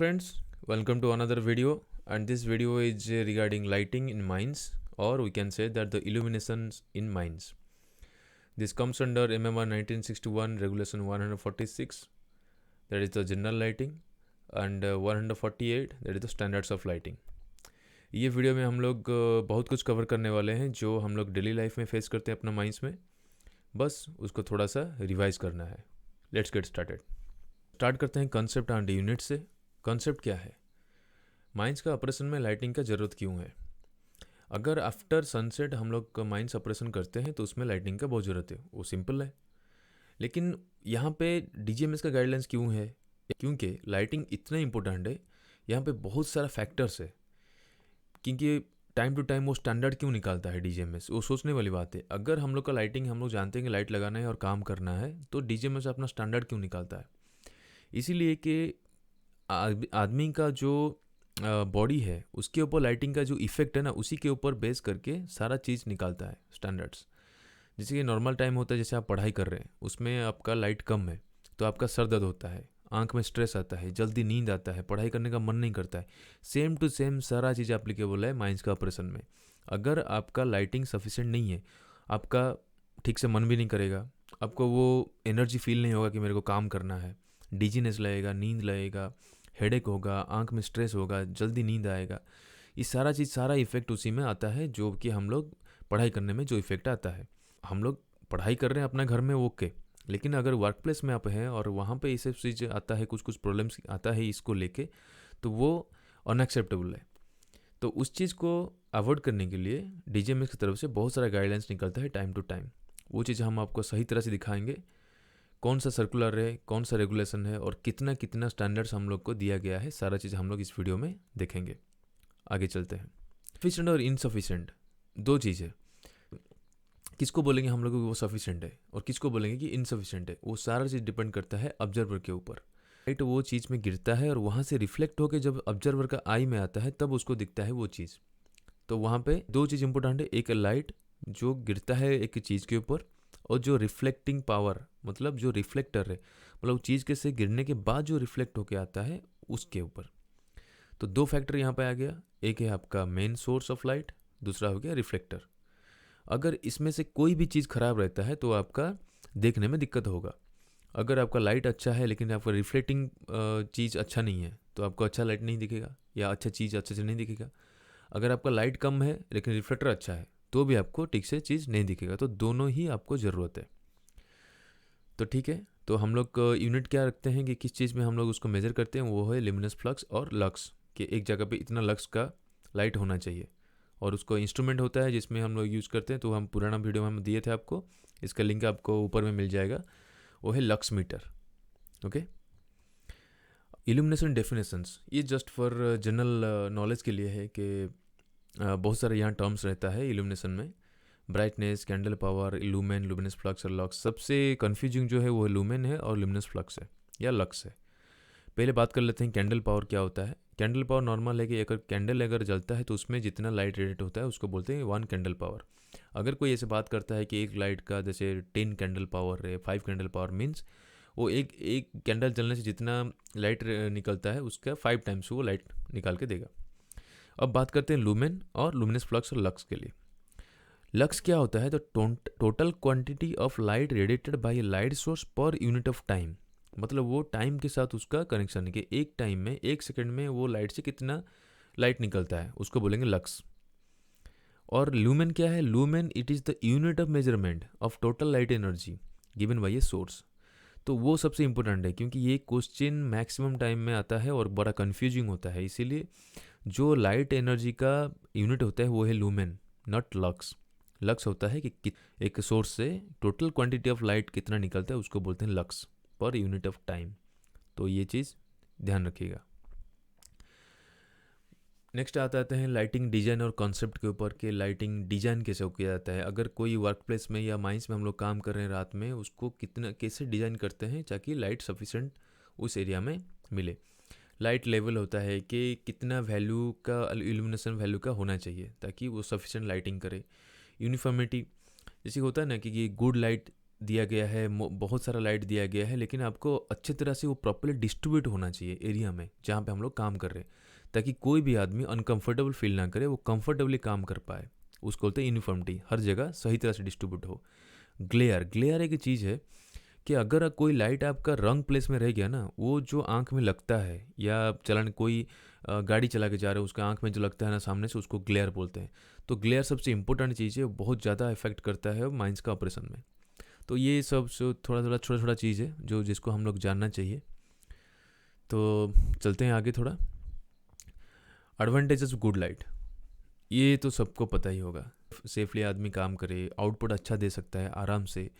Friends, welcome to another video, and this video is regarding lighting in mines, or we can say that the illuminations in mines. This comes under MMR 1961 Regulation 146, that is the general lighting, and 148, that is the standards of lighting. ये video में हम लोग बहुत कुछ cover करने वाले हैं जो हम लोग डेली लाइफ में फेस करते हैं अपना माइंस में, बस उसको थोड़ा सा रिवाइज करना है. लेट्स गेट स्टार्ट करते हैं कंसेप्ट एंड यूनिट से. कंसेप्ट क्या है? माइंस का ऑपरेशन में लाइटिंग का ज़रूरत क्यों है? अगर आफ्टर सनसेट हम लोग माइंस ऑपरेशन करते हैं तो उसमें लाइटिंग का बहुत ज़रूरत है, वो सिंपल है. लेकिन यहाँ पे डीजीएमएस का गाइडलाइंस क्यों है? क्योंकि लाइटिंग इतना इंपॉर्टेंट है, यहाँ पे बहुत सारा फैक्टर्स है. क्योंकि टाइम टू टाइम वो स्टैंडर्ड क्यों निकालता है डीजीएमएस, वो सोचने वाली बात है. अगर हम लोग का लाइटिंग हम लोग जानते हैं कि लाइट लगाना है और काम करना है, तो डीजीएमएस अपना स्टैंडर्ड क्यों निकालता है? इसीलिए कि आदमी का जो बॉडी है उसके ऊपर लाइटिंग का जो इफेक्ट है ना, उसी के ऊपर बेस करके सारा चीज़ निकालता है स्टैंडर्ड्स. जैसे कि नॉर्मल टाइम होता है, जैसे आप पढ़ाई कर रहे हैं, उसमें आपका लाइट कम है तो आपका सर दर्द होता है, आंख में स्ट्रेस आता है, जल्दी नींद आता है, पढ़ाई करने का मन नहीं करता है. सेम टू सेम सारा चीज़ एप्लीकेबल है माइंस का ऑपरेशन में. अगर आपका लाइटिंग सफिशेंट नहीं है, आपका ठीक से मन भी नहीं करेगा, आपको वो एनर्जी फील नहीं होगा कि मेरे को काम करना है, डिजीनेस लगेगा, नींद लगेगा, हेडेक होगा, आंख में स्ट्रेस होगा, जल्दी नींद आएगा. ये सारा चीज़, सारा इफेक्ट उसी में आता है जो कि हम लोग पढ़ाई करने में जो इफेक्ट आता है. हम लोग पढ़ाई कर रहे हैं अपना घर में, ओके, लेकिन अगर वर्क प्लेस में आप हैं और वहाँ पे ये सब चीज़ आता है, कुछ कुछ प्रॉब्लम्स आता है इसको लेके, तो वो अनएक्सेप्टेबल है. तो उस चीज़ को अवॉइड करने के लिए डीजीएमएस की तरफ से बहुत सारा गाइडलाइंस निकलता है टाइम टू टाइम. वो चीज़ हम आपको सही तरह से दिखाएंगे, कौन सा सर्कुलर है, कौन सा रेगुलेशन है और कितना कितना स्टैंडर्ड्स हम लोग को दिया गया है. सारा चीज़ हम लोग इस वीडियो में देखेंगे. आगे चलते हैं. सफिशेंट और इनसफिशेंट दो चीज़ है. किसको बोलेंगे हम लोग वो सफिशेंट है और किसको बोलेंगे कि इनसफिशेंट है, वो सारा चीज़ डिपेंड करता है ऑब्जर्वर के ऊपर. लाइट वो चीज़ में गिरता है और वहाँ से रिफ्लेक्ट होकर जब ऑब्जर्वर का आई में आता है तब उसको दिखता है वो चीज़. तो वहाँ पे दो चीज़ इंपॉर्टेंट है, एक लाइट जो गिरता है एक चीज़ के ऊपर, और जो रिफ्लेक्टिंग पावर, मतलब जो रिफ्लेक्टर है, मतलब चीज़ के से गिरने के बाद जो रिफ्लेक्ट होके आता है उसके ऊपर. तो दो फैक्टर यहाँ पे आ गया, एक है आपका मेन सोर्स ऑफ लाइट, दूसरा हो गया रिफ्लेक्टर. अगर इसमें से कोई भी चीज़ ख़राब रहता है तो आपका देखने में दिक्कत होगा. अगर आपका लाइट अच्छा है लेकिन आपका रिफ्लेक्टिंग चीज़ अच्छा नहीं है तो आपको अच्छा लाइट नहीं दिखेगा या अच्छा चीज़ अच्छे से नहीं दिखेगा. अगर आपका लाइट कम है लेकिन रिफ्लेक्टर अच्छा है तो भी आपको ठीक से चीज़ नहीं दिखेगा. तो दोनों ही आपको ज़रूरत है. तो ठीक है, तो हम लोग यूनिट क्या रखते हैं कि किस चीज़ में हम लोग उसको मेज़र करते हैं, वो है लिमिनस फ्लक्स और लक्स, कि एक जगह पे इतना लक्स का लाइट होना चाहिए. और उसको इंस्ट्रूमेंट होता है जिसमें हम लोग यूज़ करते हैं, तो हम पुराना वीडियो में हम दिए थे आपको, इसका लिंक आपको ऊपर में मिल जाएगा, वो है lux meter. Okay. Illumination definitions, ये जस्ट फॉर जनरल नॉलेज के लिए है कि बहुत सारे यहाँ टर्म्स रहता है इल्यूमिनेशन में. Brightness, candle power, lumen, luminous flux और लक्स. सबसे कन्फ्यूजिंग जो है वो लूमेन है और लुमिनस फ्लक्स है या लक्स है. पहले बात कर लेते हैं कैंडल पावर क्या होता है. कैंडल पावर नॉर्मल है कि अगर कैंडल अगर जलता है तो उसमें जितना लाइट रेडिएट होता है उसको बोलते हैं 1 कैंडल पावर. अगर कोई ऐसे बात करता है कि एक लाइट का जैसे 10 कैंडल पावर है, 5 कैंडल पावर, मीन्स वो एक एक कैंडल जलने से जितना लाइट निकलता है उसका 5 टाइम्स वो लाइट निकाल के देगा. अब बात करते हैं लूमेन और लुमिनस फ्लक्स और लक्स के लिए. लक्स क्या होता है? तो total quantity of light radiated by light source per unit of time. मतलब वो टाइम के साथ उसका कनेक्शन है कि एक टाइम में, एक सेकंड में वो लाइट से कितना लाइट निकलता है, उसको बोलेंगे लक्स. और लूमेन क्या है? Lumen it is the unit of measurement of total light energy given by a source. तो वो सबसे इंपॉर्टेंट है क्योंकि ये क्वेश्चन मैक्सिमम टाइम में आता है और बड़ा कन्फ्यूजिंग होता है. इसीलिए जो लाइट एनर्जी का यूनिट होता है वो है लूमेन, नॉट लक्स. लक्स होता है कि एक सोर्स से टोटल क्वांटिटी ऑफ लाइट कितना निकलता है उसको बोलते हैं lux per unit of time. तो ये चीज़ ध्यान रखिएगा. नेक्स्ट आते हैं लाइटिंग डिज़ाइन और कॉन्सेप्ट के ऊपर कि लाइटिंग डिज़ाइन कैसे किया जाता है. अगर कोई वर्क प्लेस में या माइंस में हम लोग काम कर रहे हैं रात में, उसको कितना कैसे डिज़ाइन करते हैं ताकि लाइट सफिशेंट उस एरिया में मिले. लाइट लेवल होता है कि कितना वैल्यू का इल्यूमिनेशन वैल्यू का होना चाहिए ताकि वो सफिशेंट लाइटिंग करे. यूनिफॉर्मिटी, जैसे होता है ना कि गुड लाइट दिया गया है, बहुत सारा लाइट दिया गया है, लेकिन आपको अच्छी तरह से वो प्रॉपर्ली डिस्ट्रीब्यूट होना चाहिए एरिया में जहाँ पे हम लोग काम कर रहे हैं, ताकि कोई भी आदमी अनकंफर्टेबल फील ना करे, वो कंफर्टेबली काम कर पाए। उसको बोलते हैं यूनिफॉर्मिटी, हर जगह सही तरह से डिस्ट्रीब्यूट हो। ग्लेयर एक चीज़ है कि अगर कोई लाइट आपका रंग प्लेस में रह गया ना, वो जो आंख में लगता है, या चलन कोई गाड़ी चला के जा रहे हो उसका आंख में जो लगता है ना सामने से, उसको ग्लेयर बोलते हैं। तो ग्लेयर सबसे इंपॉर्टेंट चीज़ है, बहुत ज़्यादा इफेक्ट करता है माइंस का ऑपरेशन में। तो ये सब थोड़ा छोटा चीज़ है जो जिसको हम लोग जानना चाहिए। तो चलते हैं आगे थोड़ा। एडवांटेजेस ऑफ गुड लाइट, ये तो सबको पता ही होगा। सेफली आदमी काम करे, आउटपुट अच्छा दे सकता है आराम से,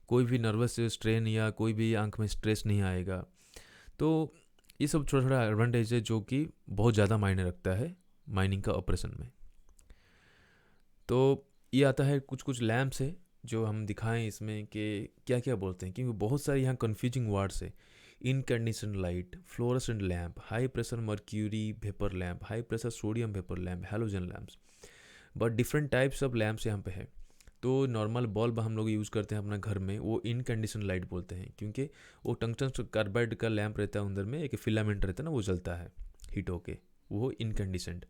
कोई भी नर्वस स्ट्रेन या कोई भी आंख में स्ट्रेस नहीं आएगा। तो ये सब छोटा एडवांटेज है जो कि बहुत ज़्यादा मायने रखता है माइनिंग का ऑपरेशन में। तो ये आता है कुछ लैम्प्स है जो हम दिखाएं इसमें कि क्या क्या बोलते हैं, क्योंकि बहुत सारे यहाँ कन्फ्यूजिंग वर्ड्स है। Incandescent light, fluorescent lamp, high pressure mercury vapour lamp, high pressure sodium vapour lamp, halogen lamps. But different types of lamps यहाँ पे है। तो नॉर्मल बल्ब हम लोग यूज़ करते हैं अपना घर में, वो इनकैंडेसेंट लाइट बोलते हैं, क्योंकि वो टंगस्टन कार्बाइड का लैम्प रहता है, अंदर में एक फिलामेंट रहता है ना, वो जलता है हीट होके, वो इनकैंडेसेंट।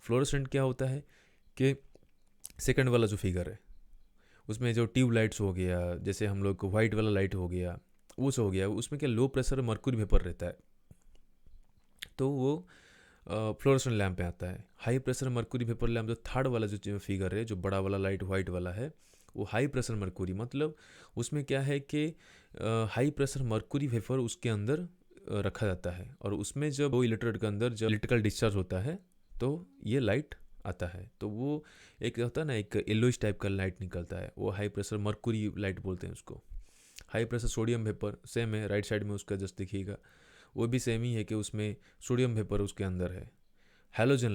फ्लोरेसेंट क्या होता है कि सेकंड वाला जो फिगर है उसमें जो ट्यूब लाइट्स हो गया, जैसे हम लोग को वाइट वाला लाइट हो गया, वो सब हो गया, उसमें क्या लो प्रेशर मर्क्यूरी वेपर रहता है, तो वो फ्लोरेसेंट लैम्प पे आता है। High pressure mercury vapour lamp जो थर्ड वाला जो फिगर है, जो बड़ा वाला लाइट वाइट वाला है, वो हाई प्रेशर मर्क्यूरी, मतलब उसमें क्या है कि हाई प्रेशर मर्क्यूरी वेपर उसके अंदर रखा जाता है, और उसमें जब वो इलेक्ट्रोड के अंदर जब इलेक्ट्रिकल डिस्चार्ज होता है तो ये लाइट आता है। तो वो एक होता है ना, एक येलोइश टाइप का लाइट निकलता है, वो हाई प्रेशर मर्क्यूरी लाइट बोलते हैं उसको। High pressure sodium vapour same है, राइट साइड में उसका जस्ट दिखिएगा, वो भी सेम ही है कि उसमें सोडियम वेपर उसके अंदर है। हैलोजन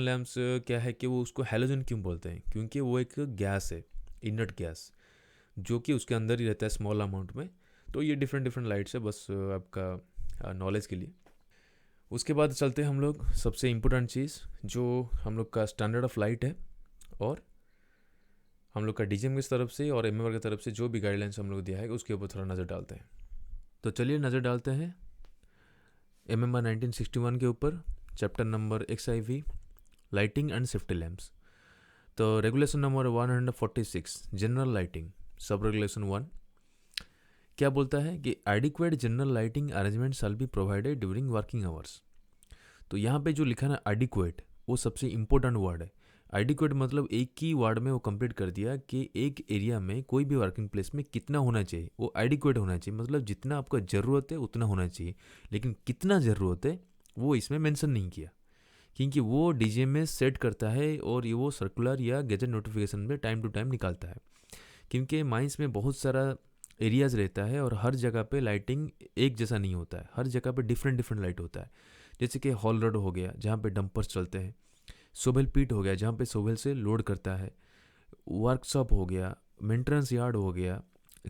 लैम्प्स क्या है कि वो उसको हैलोजन क्यों बोलते हैं, क्योंकि वो एक गैस है, इनर्ट गैस, जो कि उसके अंदर ही रहता है स्मॉल अमाउंट में। तो ये डिफरेंट लाइट्स है, बस आपका नॉलेज के लिए। उसके बाद चलते हैं हम लोग सबसे इम्पोर्टेंट चीज़, जो हम लोग का स्टैंडर्ड ऑफ लाइट है, और हम लोग का डीजीएम की तरफ से और एमएमआर की तरफ से जो भी गाइडलाइंस हम लोग दिया है उसके ऊपर थोड़ा नज़र डालते हैं। तो चलिए नज़र डालते हैं एमएमआर 1961 के ऊपर, chapter number XIV, lighting and safety lamps. तो regulation number 146, general lighting, sub regulation 1 क्या बोलता है कि adequate general lighting arrangement shall be provided during working hours. तो यहाँ पे जो लिखा ना एडिक्वेट, वो सबसे इंपॉर्टेंट वर्ड है। एडिक्वेट मतलब एक ही वर्ड में वो कंप्लीट कर दिया कि एक एरिया में कोई भी वर्किंग प्लेस में कितना होना चाहिए, वो एडिक्वेट होना चाहिए, मतलब जितना आपको ज़रूरत है उतना होना चाहिए। लेकिन कितना ज़रूरत है वो इसमें मेंशन नहीं किया, क्योंकि वो डीजीएम में सेट करता है और ये वो सर्कुलर या गैजेट नोटिफिकेशन में टाइम टू टाइम निकालता है। क्योंकि माइंस में बहुत सारा एरियाज़ रहता है और हर जगह पे लाइटिंग एक जैसा नहीं होता है, हर जगह पे डिफरेंट लाइट होता है। जैसे कि हॉल रोड हो गया जहाँ पे डंपर्स चलते हैं, सोवेल पीट हो गया जहाँ पे सोवेल से लोड करता है, वर्कशॉप हो गया, मेंटेनेंस यार्ड हो गया,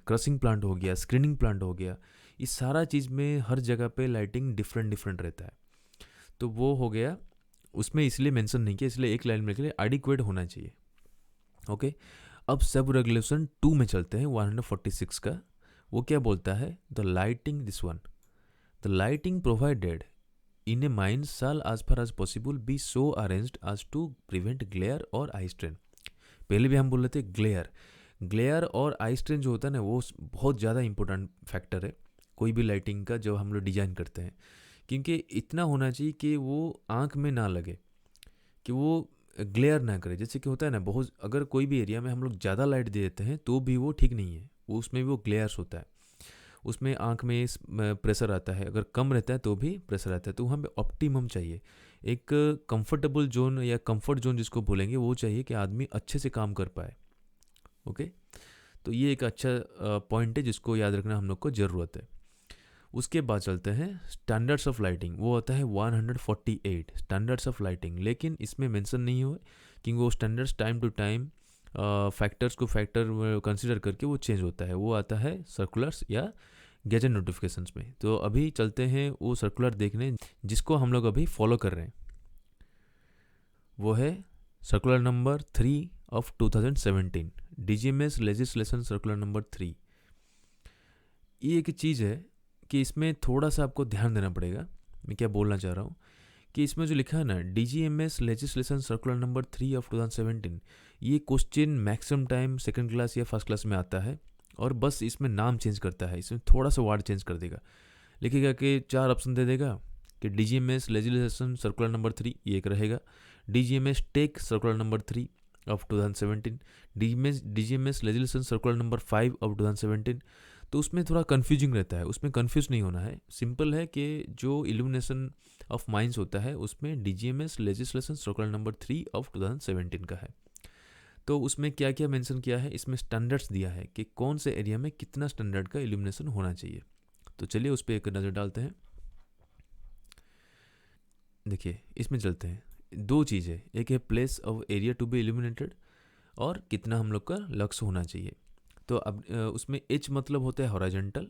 क्रशिंग प्लांट हो गया, स्क्रीनिंग प्लांट हो गया, इस सारा चीज़ में हर जगह पे लाइटिंग डिफरेंट रहता है। तो वो हो गया, उसमें इसलिए मेंशन नहीं किया, इसलिए एक लाइन में के लिए एडिक्वेट होना चाहिए। ओके, अब सब रेगुलेशन 2 में चलते हैं, 146 का। वो क्या बोलता है, the lighting, this one, the lighting provided in a mine shall as far as possible be so arranged as to prevent glare और आई स्ट्रेन। पहले भी हम बोल रहे थे ग्लेयर और आई स्ट्रेन जो होता है ना, वो बहुत ज़्यादा इंपॉर्टेंट फैक्टर है कोई भी लाइटिंग का जब हम लोग डिज़ाइन करते हैं, क्योंकि इतना होना चाहिए कि वो आँख में ना लगे, कि वो ग्लेयर ना करे। जैसे कि होता है ना, बहुत अगर कोई भी एरिया में हम लोग ज़्यादा लाइट दे देते हैं तो भी वो ठीक नहीं है, वो उसमें भी वो ग्लेयर्स होता है, उसमें आँख में प्रेशर आता है, अगर कम रहता है तो भी प्रेशर आता है। तो हमें ऑप्टिमम चाहिए, एक कंफर्टेबल जोन या कंफर्ट जोन जिसको बोलेंगे, वो चाहिए कि आदमी अच्छे से काम कर पाए। ओके, तो ये एक अच्छा पॉइंट है जिसको याद रखना हम लोग को ज़रूरत है। उसके बाद चलते हैं स्टैंडर्ड्स ऑफ लाइटिंग, वो होता है 148 स्टैंडर्ड्स ऑफ लाइटिंग, लेकिन इसमें मेंशन नहीं हुआ क्योंकि वो standards time to time factors को फैक्टर कंसीडर करके वो चेंज होता है, वो आता है सर्कुलर्स या गैजेट नोटिफिकेशंस में। तो अभी चलते हैं वो सर्कुलर देखने जिसको हम लोग अभी फॉलो कर रहे हैं, वो है circular number 3 of 2017, DGMS legislation circular number 3। ये एक चीज़ है कि इसमें थोड़ा सा आपको ध्यान देना पड़ेगा। मैं क्या बोलना चाह रहा हूँ कि इसमें जो लिखा है ना, DGMS legislation circular number 3 of 2017, ये question maximum time second class या फर्स्ट क्लास में आता है, और बस इसमें नाम चेंज करता है, इसमें थोड़ा सा वर्ड चेंज कर देगा। लिखेगा कि 4 ऑप्शन दे देगा कि DGMS लेजिस्लेशन सर्कुलर नंबर 3, ये एक रहेगा। DGMS tech circular number 3 of 2017, DGMS legislation circular number 5 of 2017। तो उसमें थोड़ा कन्फ्यूजिंग रहता है, उसमें कन्फ्यूज नहीं होना है। सिंपल है कि जो इल्यूमिनेशन ऑफ माइंस होता है उसमें DGMS legislation circular number 3 of 2017 का है। तो उसमें क्या क्या मेंशन किया है, इसमें स्टैंडर्ड्स दिया है कि कौन से एरिया में कितना स्टैंडर्ड का इल्यूमिनेशन होना चाहिए। तो चलिए उस पर एक नज़र डालते हैं। देखिए इसमें चलते हैं। दो चीज़ें, एक है place of area to be illuminated और कितना हम लोग का लक्ष्य होना चाहिए। तो अब उसमें H मतलब होता है हॉरिजॉन्टल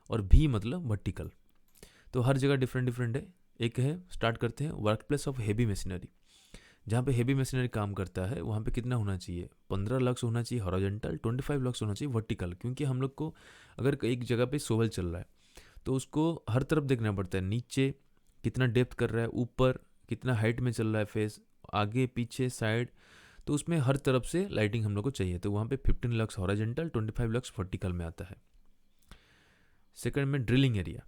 और V मतलब वर्टिकल। तो हर जगह डिफरेंट डिफरेंट है। एक है, स्टार्ट करते हैं, work place of heavy machinery. जहाँ पे हेवी मशीनरी काम करता है वहाँ पे कितना होना चाहिए, 15 लक्स होना चाहिए हॉरिजॉन्टल, 25 लक्स होना चाहिए वर्टिकल। क्योंकि हम लोग को अगर एक जगह पे सोवल चल रहा है तो उसको हर तरफ देखना पड़ता है, नीचे कितना डेप्थ कर रहा है, ऊपर कितना हाइट में चल रहा है फेस, आगे पीछे साइड। तो उसमें हर तरफ से लाइटिंग हम लोग को चाहिए। तो वहाँ पे 15 लक्स हॉरिजॉन्टल, 25 लक्स वर्टिकल में आता है। सेकंड में ड्रिलिंग एरिया।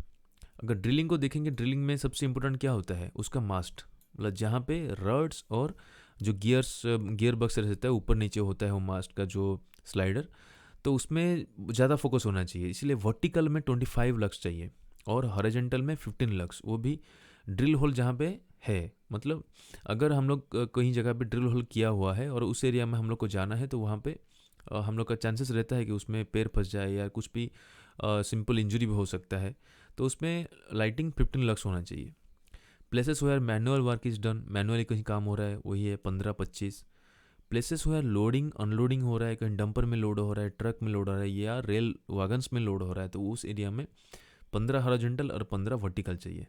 अगर ड्रिलिंग को देखेंगे, ड्रिलिंग में सबसे इंपॉर्टेंट क्या होता है, उसका मास्ट, मतलब जहाँ पे रड्स और जो गियर बक्स रहता है ऊपर नीचे होता है वो मास्ट का जो स्लाइडर, तो उसमें ज़्यादा फोकस होना चाहिए। इसलिए वर्टिकल में 25 लक्स चाहिए और हॉरिजॉन्टल में 15 लक्स, वो भी ड्रिल होल जहाँ पे है। मतलब अगर हम लोग कहीं जगह पे ड्रिल होल किया हुआ है और उस एरिया में हम लोग को जाना है तो वहाँ पे हम लोग का चांसेस रहता है कि उसमें पैर फंस जाए या कुछ भी सिंपल इंजरी भी हो सकता है। तो उसमें लाइटिंग 15 लक्स होना चाहिए। Places where manual work is done, manually कहीं काम हो रहा है, वही है 15-25। प्लेसेस वेयर लोडिंग अनलोडिंग हो रहा है, कहीं डंपर में लोड हो रहा है, ट्रक में लोड हो रहा है या रेल वागन्स में लोड हो रहा है, तो उस एरिया में 15 हॉरिजॉन्टल और 15 वर्टिकल चाहिए।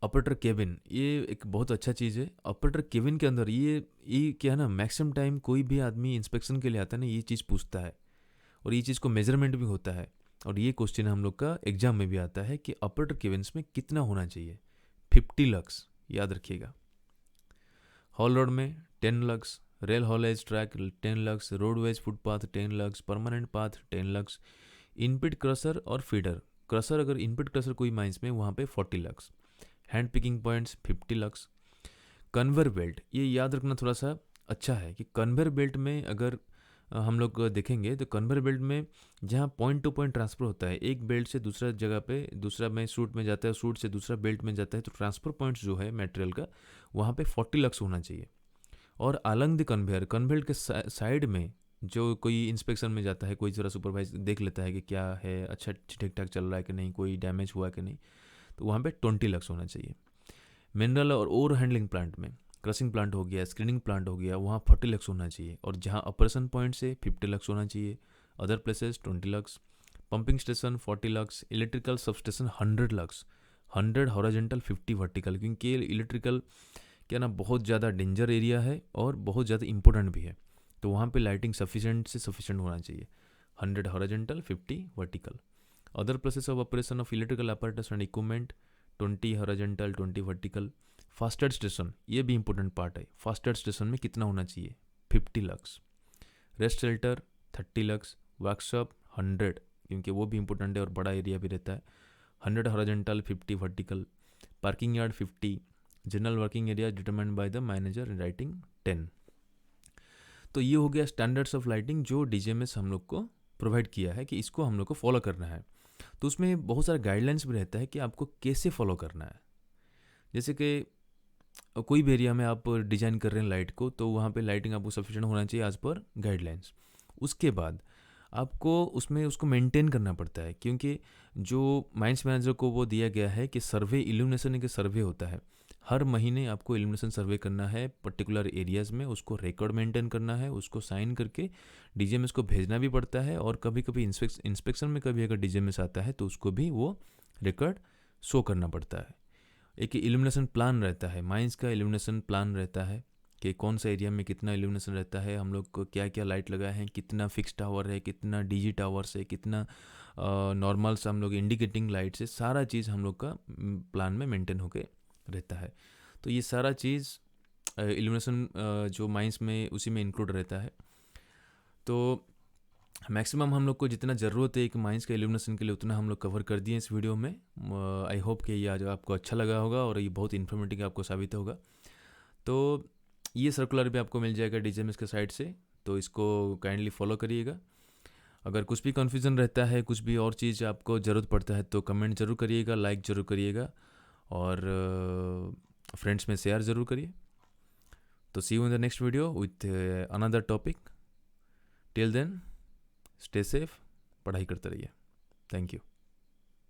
ऑपरेटर केबिन, ये एक बहुत अच्छा चीज़ है। ऑपरेटर केबिन के अंदर ये क्या है ना, मैक्सिमम टाइम कोई भी आदमी इंस्पेक्शन के लिए आता है ना, ये चीज़ पूछता है और ये चीज़ को मेजरमेंट भी होता है। और ये क्वेश्चन हम लोग का एग्जाम में भी आता है कि ऑपरेटर केबिन्स में कितना होना चाहिए, 50 लक्स, याद रखिएगा। हॉल रोड में 10 lux, rail haulage track 10 lux, roadways footpath 10 lux, permanent path 10 lux, inpit crusher और फीडर। क्रशर अगर इनपिट क्रशर कोई माइंस में वहाँ पे 40 lux. Hand picking points 50 lux. Conveyor belt, ये याद रखना थोड़ा सा अच्छा है कि कन्वेयर बेल्ट में अगर हम लोग देखेंगे तो कन्वेयर बेल्ट में जहाँ पॉइंट टू पॉइंट ट्रांसफ़र होता है, एक बेल्ट से दूसरा जगह पे, दूसरा में सूट में जाता है, सूट से दूसरा बेल्ट में जाता है, तो ट्रांसफ़र पॉइंट्स जो है मटेरियल का वहाँ पे 40 लक्स होना चाहिए। और अलंग द कन्वेयर के साइड में जो कोई इंस्पेक्शन में जाता है, कोई जरा सुपरवाइज देख लेता है कि क्या है, अच्छा ठीक ठाक चल रहा है कि नहीं, कोई डैमेज हुआ कि नहीं, तो वहाँ पे 20 लक्स होना चाहिए। मिनरल और ओवर हैंडलिंग प्लांट में, क्रशिंग प्लांट हो गया, स्क्रीनिंग प्लांट हो गया, वहाँ 40 लक्स होना चाहिए। और जहाँ ऑपरेशन पॉइंट से 50 लक्स होना चाहिए। Other places 20 lux. Pumping station 40 lux. Electrical substation 100 lux, 100 horizontal 50 vertical. क्योंकि इलेक्ट्रिकल क्या ना बहुत ज़्यादा डेंजर एरिया है और बहुत ज़्यादा इंपॉर्टेंट भी है, तो वहाँ पे लाइटिंग सफिशेंट से सफिशेंट होना चाहिए। 100 horizontal 50 vertical. Other places of operation of electrical apparatus and equipment 20 horizontal 20 vertical. First aid station, ये भी इंपॉर्टेंट पार्ट है। फास्टेड स्टेशन में कितना होना चाहिए, 50 lux. Rest shelter 30 lux. Workshop 100, क्योंकि वो भी इंपॉर्टेंट है और बड़ा एरिया भी रहता है। 100 horizontal 50 vertical. Parking yard 50। General working area determined by the manager in writing 10। तो ये हो गया स्टैंडर्ड्स ऑफ लाइटिंग जो DGMS हम लोग को प्रोवाइड किया है कि इसको हम लोग को फॉलो करना है। तो उसमें बहुत सारा गाइडलाइंस भी रहता है कि आपको कैसे फॉलो करना है। जैसे कि कोई भी एरिया में आप डिज़ाइन कर रहे हैं लाइट को, तो वहाँ पे लाइटिंग आपको सफिशिएंट होना चाहिए एज पर गाइडलाइंस। उसके बाद आपको उसमें उसको मेंटेन करना पड़ता है, क्योंकि जो माइंस मैनेजर को वो दिया गया है कि सर्वे इल्यूमिनेशन के सर्वे होता है, हर महीने आपको इल्यूमिनेशन सर्वे करना है पर्टिकुलर एरियाज़ में, उसको रिकॉर्ड मेंटेन करना है, उसको साइन करके DGMS को भेजना भी पड़ता है। और कभी कभी इंस्पेक्शन में कभी अगर DGMS आता है तो उसको भी वो रिकॉर्ड शो करना पड़ता है। एक इल्यूमिनेशन प्लान रहता है, माइंस का इल्यूमिनेशन प्लान रहता है, कि कौन सा एरिया में कितना इल्यूमिनेशन रहता है, हम लोग को क्या क्या लाइट लगा है, कितना फिक्स टावर है, कितना डीजी टावर्स है, कितना नॉर्मल सा हम लोग इंडिकेटिंग लाइट से, सारा चीज़ हम लोग का प्लान में मेंटेन होके रहता है। तो ये सारा चीज़ इल्यूमिनेशन जो माइंस में उसी में इंक्लूड रहता है। तो मैक्सिमम हम लोग को जितना ज़रूरत है एक माइंस के इल्यूमिनेशन के लिए उतना हम लोग कवर कर दिए इस वीडियो में। आई होप कि ये आज आपको अच्छा लगा होगा और ये बहुत इन्फॉर्मेटिव आपको साबित होगा। तो ये सर्कुलर भी आपको मिल जाएगा DJMS के साइट से, तो इसको काइंडली फॉलो करिएगा। अगर कुछ भी कन्फ्यूज़न रहता है, कुछ भी और चीज़ आपको ज़रूरत पड़ता है तो कमेंट ज़रूर करिएगा, लाइक ज़रूर करिएगा और फ्रेंड्स में शेयर ज़रूर करिए। तो see you in the next video with another topic. Till then stay safe, पढ़ाई करते रहिए। Thank you.